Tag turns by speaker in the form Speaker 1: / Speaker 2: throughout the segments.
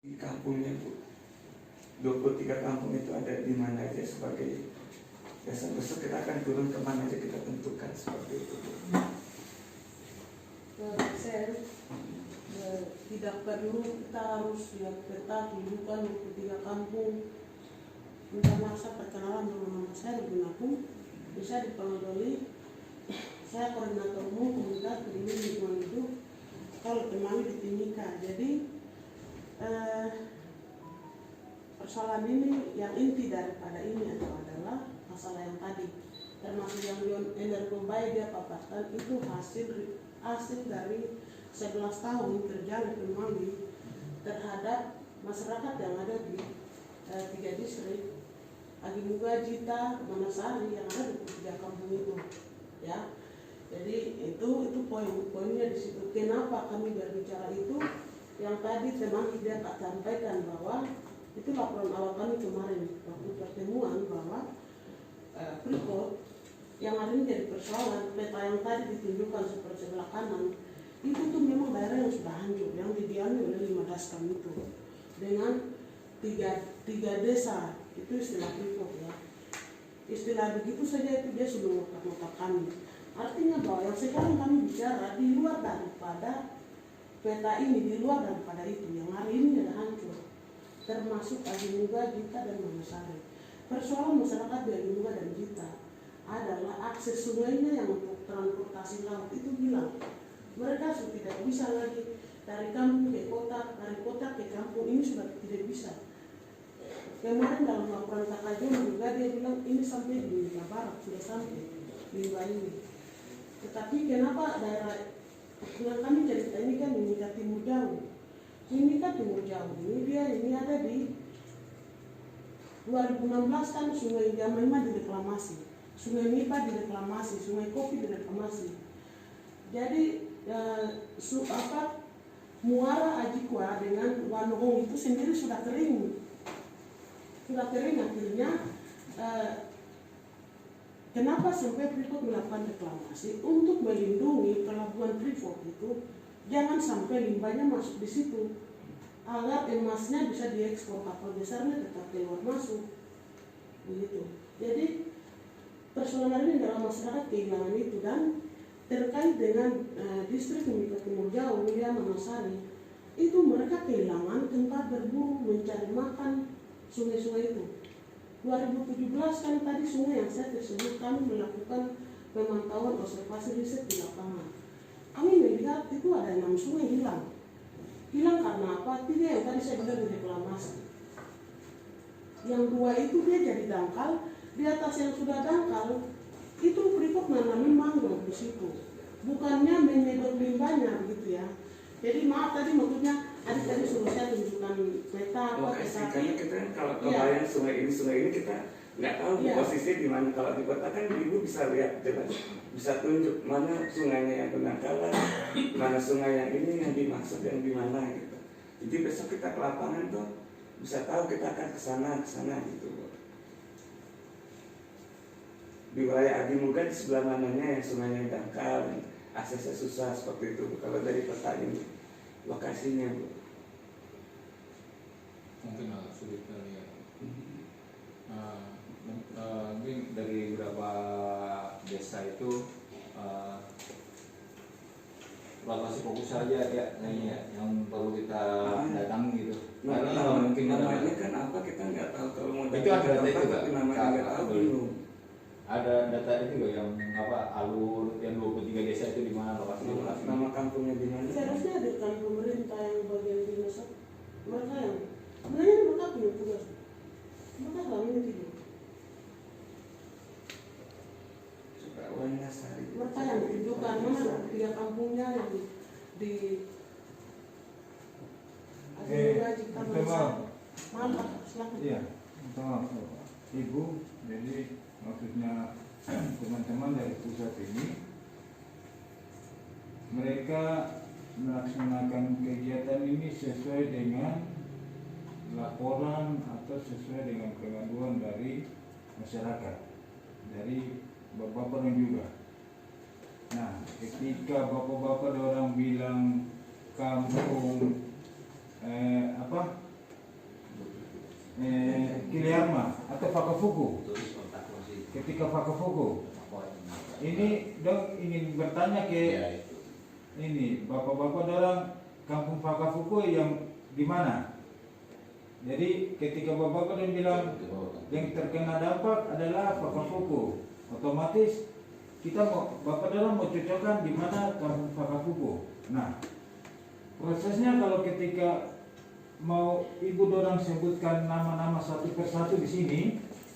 Speaker 1: di kampungnya Bu. 23 kampung itu ada di mana aja sebagai dasar. Besok kita akan turun kemana aja kita tentukan seperti itu Bu.
Speaker 2: Tidak perlu kita harus lihat peta kehidupan 23 kampung. Untuk masa perkenalan dengan nama saya di Gunapung, bisa dipanggil. Saya koordinator umum komunitas peduli lingkungan hidup kalau Temali di Timika. Jadi persoalan ini yang inti daripada ini adalah masalah yang tadi, termasuk yang John Energobay dia paparkan itu hasil dari 11 tahun terjalin Temali terhadap masyarakat yang ada di 3 distrik Agimuga, Jita, Manasari yang ada di 3 kampung itu, ya. Jadi itu poinnya di situ. Kenapa kami berbicara itu? Yang tadi teman dia tak sampaikan bahwa itu laporan awal kami kemarin waktu pertemuan bahwa Freeport yang ada ini jadi persoalan. Peta yang tadi ditunjukkan seperti sebelah kanan itu tuh memang daerah yang sudah hancur, yang didiami oleh 5 daskam itu dengan tiga desa. Itu istilah Freeport, ya. Istilah begitu saja itu dia sudah ngotak-ngotak kami. Artinya bahwa yang sekarang kami bicara di luar daripada peta ini, di luar daripada itu yang hari ini ada hancur, termasuk Agimuga, Jita, dan Manasari. Persoalan masyarakat di Agimuga dan Jita adalah akses sungainya yang untuk transportasi laut itu hilang. Mereka sudah tidak bisa lagi dari kampung ke kota, dari kota ke kampung, ini sudah tidak bisa. Kemarin dalam laporan Takajon juga dia bilang ini sampai di Timika Barat, sudah sampai di ini. Tetapi kenapa daerah yang kami cerita ini kan Timika Timur Jauh. Timika Timur Jauh ini ada di 2016 kan Sungai Jamaima direklamasi, Sungai Mipa direklamasi, Sungai Kopi direklamasi. Jadi Muara Ajikwa dengan Wanohong itu sendiri sudah kering. Akhirnya kenapa sampai Freeport melakukan reklamasi untuk melindungi pelabuhan Freeport itu jangan sampai limbahnya masuk di situ agar emasnya bisa diekspor, kapal besarnya tetap keluar masuk begitu. Jadi persoalan ini dalam masyarakat kehilangan itu. Dan terkait dengan distrik Timika Timur Jauh, Mulia Manasari itu mereka kehilangan tempat berburu, mencari makan sungai-sungai itu. 2017 kan tadi sungai yang saya tersebut kami melakukan pemantauan observasi riset di lapangan. Kami melihat itu ada 6 sungai hilang. Hilang karena apa? 3 yang tadi saya bilang direklamasi. Yang 2 itu dia jadi dangkal. Di atas yang sudah dangkal itu Freeport menanami mangrove di situ. Bukannya menyedot limbahnya begitu, ya. Jadi maaf tadi maksudnya tadi suruh saya tunjukkan peta
Speaker 1: karena kita kan kalau kebayang sungai ini kita nggak tahu posisinya di mana. Kalau di kota kan ibu bisa lihat jelas, bisa tunjuk mana sungainya yang pendangkalan, mana sungai yang ini yang dimaksud yang di mana gitu. Jadi besok kita ke lapangan tuh bisa tahu kita akan ke sana gitu. Di wilayah Agimuga di sebelah mananya yang sungainya dangkal, aksesnya susah seperti itu. Kalau dari peta ini lokasinya Bu,
Speaker 3: mungkin agak sulit kali ya. Mungkin dari beberapa desa itu lokasi fokus saja ya, yang perlu kita datangi gitu. Karena mungkin
Speaker 1: namanya kan apa kita nggak tahu. Kalau mau
Speaker 3: itu ada data itu
Speaker 1: tapi namanya nggak tahu belum.
Speaker 3: Ada data itu yang alur yang 23 desa itu di mana lokasinya?
Speaker 1: Nama kampungnya di mana?
Speaker 2: Seharusnya ada kan pemerintah yang bagian dinas mereka yang sebenarnya mereka punya tugas. Mereka selama ini tidak. Mereka yang ditunjukkan mana 3 kampungnya yang di Agimuga, Jita, Manasari. Maaf, silakan.
Speaker 4: Iya, maaf Ibu. Jadi maksudnya teman-teman dari pusat ini mereka melaksanakan kegiatan ini sesuai dengan laporan atau sesuai dengan pengaduan dari masyarakat, dari bapak-bapak juga. Nah, ketika bapak-bapak orang bilang kampung Kiliama atau Fakafuku.
Speaker 3: tulis kontak masih
Speaker 4: Ketika Fakafuku,
Speaker 3: apa
Speaker 4: ini dong ingin bertanya ke
Speaker 3: ya itu.
Speaker 4: ini bapak-bapak orang kampung Fakafuku yang di mana? Jadi ketika bapak dan bilang yang terkena dampak adalah Fakafuku, otomatis kita mau bapak orang mau cocokkan di mana kampung Fakafuku. Nah, prosesnya kalau ketika mau ibu dorang sebutkan nama-nama satu persatu di sini,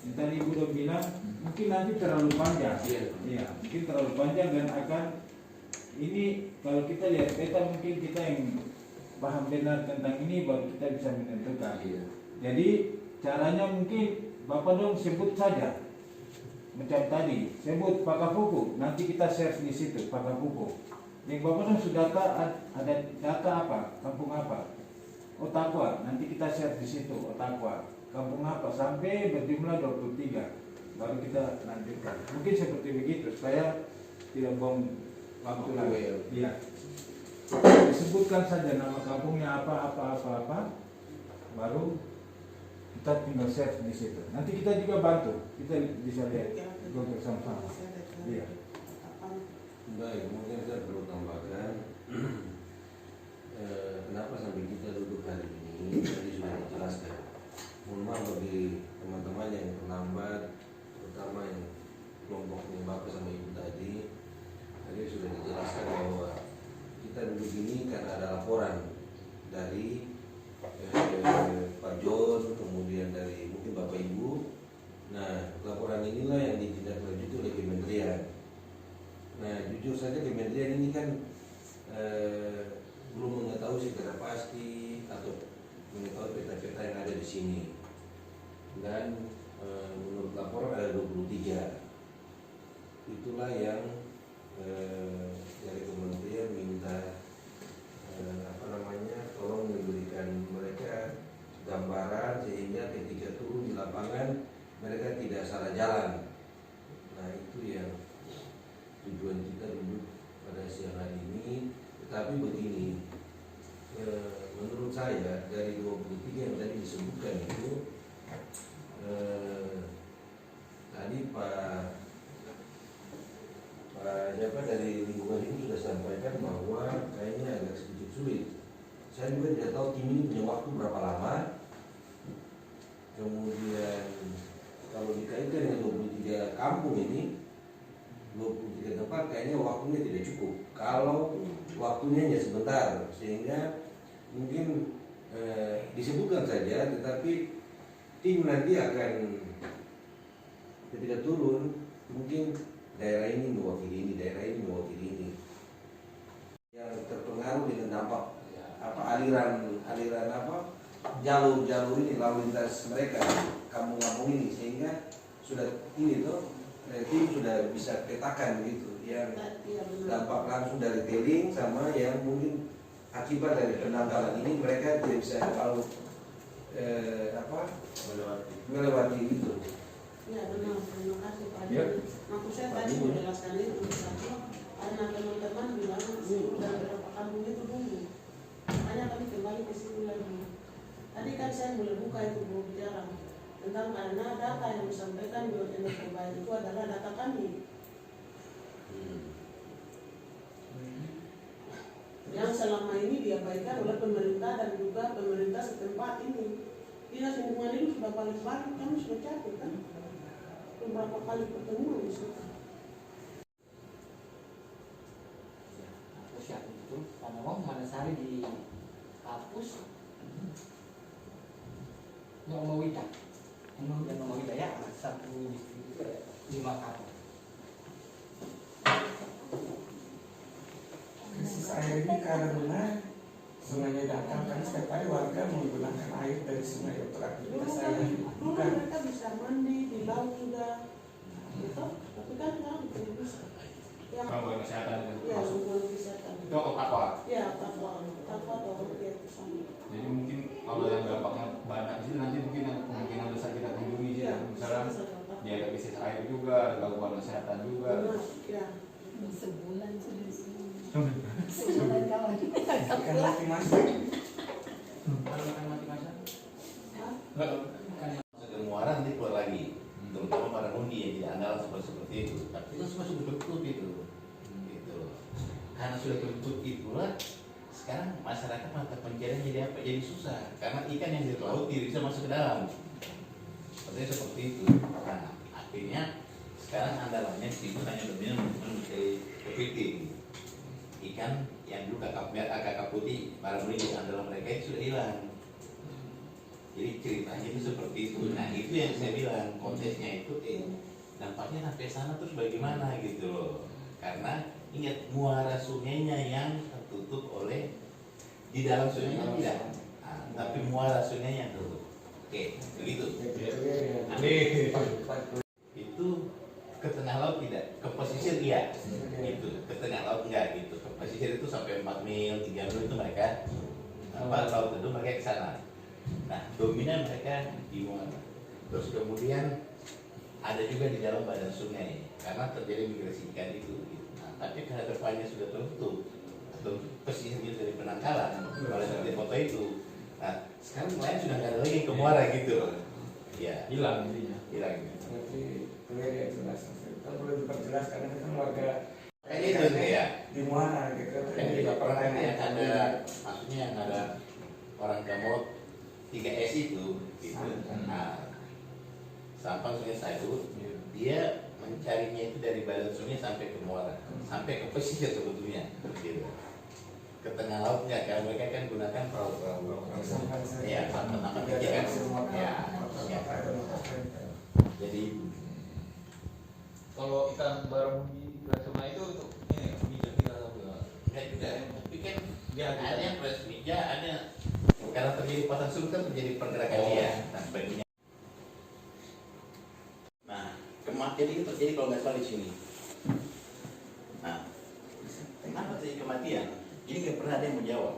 Speaker 4: yang tadi ibu dorang bilang mungkin nanti terlalu panjang. Iya, mungkin terlalu panjang dan akan ini kalau kita lihat peta mungkin kita yang paham benar tentang ini baru kita bisa menentukan.
Speaker 3: Iya.
Speaker 4: Jadi caranya mungkin bapak dong sebut saja macam tadi sebut Fakafuku, nanti kita search di situ Fakafuku. Yang bapak dong sudah ada data apa, kampung apa? Otakwa, nanti kita share di situ Otakwa, kampung apa sampai berjumlah 23, baru kita lanjutkan. Mungkin seperti begitu, supaya tidak buang waktu lagi. Iya. Disebutkan saja nama kampungnya apa, baru kita tinggal share di situ. Nanti kita juga bantu, kita bisa lihat Google sama-sama. Iya.
Speaker 5: Baik, mungkin saya perlu tambahkan kenapa sampai kita duduk hari ini tadi sudah dijelaskan. Mohon maaf bagi teman-teman yang terlambat, terutama yang kelompoknya Bapak sama Ibu tadi sudah dijelaskan bahwa kita duduk ini karena ada laporan dari Pak John, kemudian dari mungkin Bapak Ibu. Nah, laporan inilah yang ditindaklanjuti oleh Kementerian. Nah, jujur saja Kementerian ini kan belum mengetahui secara pasti atau mengetahui peta-peta yang ada di sini. Dan menurut laporan ada 23. Itulah yang dari Kementerian minta tolong memberikan mereka gambaran sehingga ketika turun di lapangan mereka tidak salah jalan. Nah, itu yang tujuan kita duduk pada siang hari ini. Tetapi begini, menurut saya dari 23 yang tadi disebutkan itu, tadi Pak siapa dari lingkungan ini sudah sampaikan bahwa kayaknya agak sedikit sulit. Saya juga tidak tahu tim ini punya waktu berapa lama. Kemudian kalau dikaitkan dengan 23 kampung ini, 23 tempat kayaknya waktunya tidak cukup. Kalau waktunya hanya sebentar, sehingga mungkin disebutkan saja, tetapi tim nanti akan ketika turun mungkin daerah ini mewakili ini, daerah ini mewakili ini. Yang terpengaruh dengan dampak aliran jalur ini lalu lintas mereka kampung-kampung ini, sehingga sudah ini tuh tim sudah bisa petakan begitu yang dampak langsung dari tailing sama yang mungkin akibat dari penanggalan ini mereka tidak bisa kalau melewati itu.
Speaker 2: Ya benar, terima kasih Pak.
Speaker 4: Ya.
Speaker 2: Maksud saya tadi menjelaskan itu karena teman-teman bilang sudah berapa kampung itu dulu. Makanya kami kembali ke situ lagi. Tadi kan saya mulai buka itu berbicara tentang karena data yang disampaikan di Energi itu adalah data kami. Yang selama ini diabaikan oleh pemerintah dan juga pemerintah setempat ini. Dinas lingkungan itu sudah balik-balik, kami sudah capek kan. Beberapa kali pertemuan di situ.
Speaker 6: Hapus ya itu karena uang mana sehari di hapus nomor wita dan nomor wita ya satu itu 5 kapal.
Speaker 1: Krisis air ini karena sungainya dangkal, kan setiap hari warga menggunakan air dari sungai untuk aktivitas sehari-hari.
Speaker 2: Dulu mereka bisa mandi di laut juga, gitu. Tapi kan sekarang tidak bisa. Yang
Speaker 3: Gangguan kesehatan itu.
Speaker 2: ya lingkungan kesehatan.
Speaker 3: Itu apa?
Speaker 2: Ya takwa atau ya kesana.
Speaker 3: Jadi mungkin kalau yang dampaknya banyak di sini nanti mungkin yang kemungkinan besar kita kunjungi sih.
Speaker 2: Ya,
Speaker 3: Misalnya dia ada krisis air juga, ada gangguan kesehatan juga.
Speaker 2: benar, ya.
Speaker 7: Sebulan sudah di sini. Sebulan kawan.
Speaker 1: Ikan mati masak.
Speaker 3: Kalau makan mati masa?
Speaker 2: Hah?
Speaker 8: karena sudah terbentuk itulah sekarang masyarakat mata pencarian jadi apa? Jadi susah karena ikan yang di laut tidak bisa masuk ke dalam. Seperti itu. Nah, akhirnya sekarang andalannya itu hanya dominan mencari kepiting. Ikan yang dulu kakak putih, para murid andalan mereka itu sudah hilang. Jadi ceritanya itu seperti itu. Nah itu yang saya bilang konteksnya itu dampaknya sampai sana terus bagaimana gitu loh. Karena ingat muara sungainya yang tertutup oleh di dalam sungainya tidak, tapi muara sungainya yang tertutup. Oke, begitu. Itu ke tengah laut tidak, ke pesisir iya. Gitu, ke tengah laut enggak gitu. Ke pesisir itu sampai 4 mil, 3 mil itu mereka laut itu mereka ke sana. Nah, dominan mereka di muara. Terus kemudian ada juga di dalam badan sungai karena terjadi migrasi ikan itu. Nah, tapi karena depannya sudah tertutup atau pesisirnya dari penangkalan oleh seperti foto itu. Nah, sekarang nelayan sudah nggak ada lagi ke muara gitu. Ya,
Speaker 3: Hilang intinya.
Speaker 8: hilang.
Speaker 1: Berarti clear ya jelas. Kalau perlu diperjelas karena kita warga
Speaker 8: Kayak itu ya.
Speaker 1: di muara gitu.
Speaker 8: Kan juga pernah yang ada, maksudnya yang ada orang Damot 3S itu, gitu. Nah, Sampang Sungai Sayur, dia mencarinya itu dari badan sungai sampai ke muara, sampai ke pesisir sebetulnya, gitu. Ke tengah laut nggak, karena mereka kan gunakan perahu-perahu. Ya, sampan-sampan kecil kan. Ya, ya. Jadi
Speaker 3: Kalau ikan barang di sungai itu untuk ini bijak kita atau enggak?
Speaker 8: enggak juga, tapi kan
Speaker 3: Dia
Speaker 8: ada yang press media, ada karena terjadi pasang surut kan terjadi pergerakan dia dan sebagainya. Nah, kematian itu terjadi kalau nggak salah di sini. Nah, kenapa terjadi kematian? Ini nggak pernah ada yang menjawab.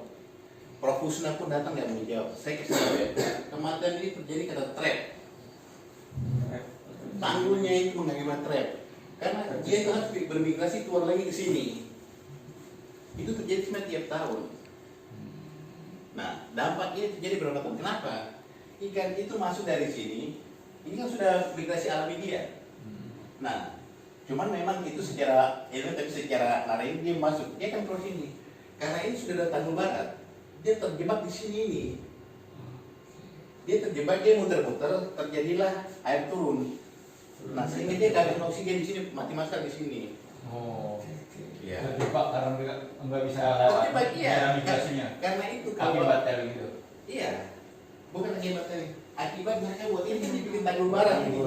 Speaker 8: Prof. Husna pun datang nggak menjawab. Saya kasih tahu ya, kematian ini terjadi karena trap. Tanggulnya itu mengakibat trap. Karena dia itu harus bermigrasi keluar lagi ke sini. Itu terjadi cuma tiap tahun. Nah, dampaknya terjadi berapa tahun? Kenapa? Ikan itu masuk dari sini, ini kan sudah migrasi alami dia. Nah, cuman memang itu secara ilmu, tapi secara lain dia masuk, dia kan keluar sini. Karena ini sudah ada tanggul barat, dia terjebak di sini ini. Dia terjebak, dia muter-muter, terjadilah air turun. Nah, sehingga dia kehabisan oksigen di sini, mati masker di sini.
Speaker 3: Oh.
Speaker 8: Ya.
Speaker 3: Terjebak karena mereka nggak bisa lewat.
Speaker 8: Terjebak iya.
Speaker 3: daerah migrasinya.
Speaker 8: Karena itu kalau
Speaker 3: Akibat dari itu.
Speaker 8: iya, bukan akibat dari akibat mereka buat ini dibikin tanggul barat ini.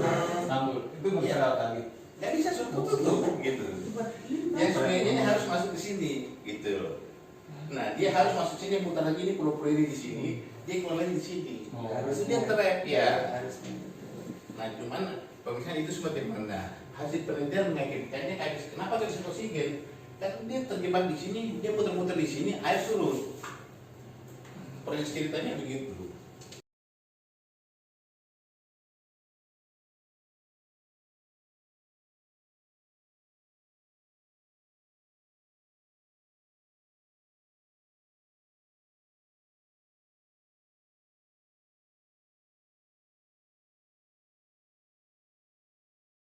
Speaker 3: Tanggul itu nggak bisa lewat lagi.
Speaker 8: Nggak bisa tutup gitu. Yang sungai ini harus masuk ke sini gitu. Nah, dia harus masuk sini, muter lagi ini pulau-pulau ini di sini, dia keluar lagi di sini.
Speaker 3: Oh.
Speaker 8: Harus dia trap ya. Nah, cuman pemikiran itu seperti mana? Hasil penelitian mengakibatkannya habis. Kenapa habis oksigen? Karena dia terjebak di sini, dia muter-muter di sini, air surut. Proses ceritanya begitu.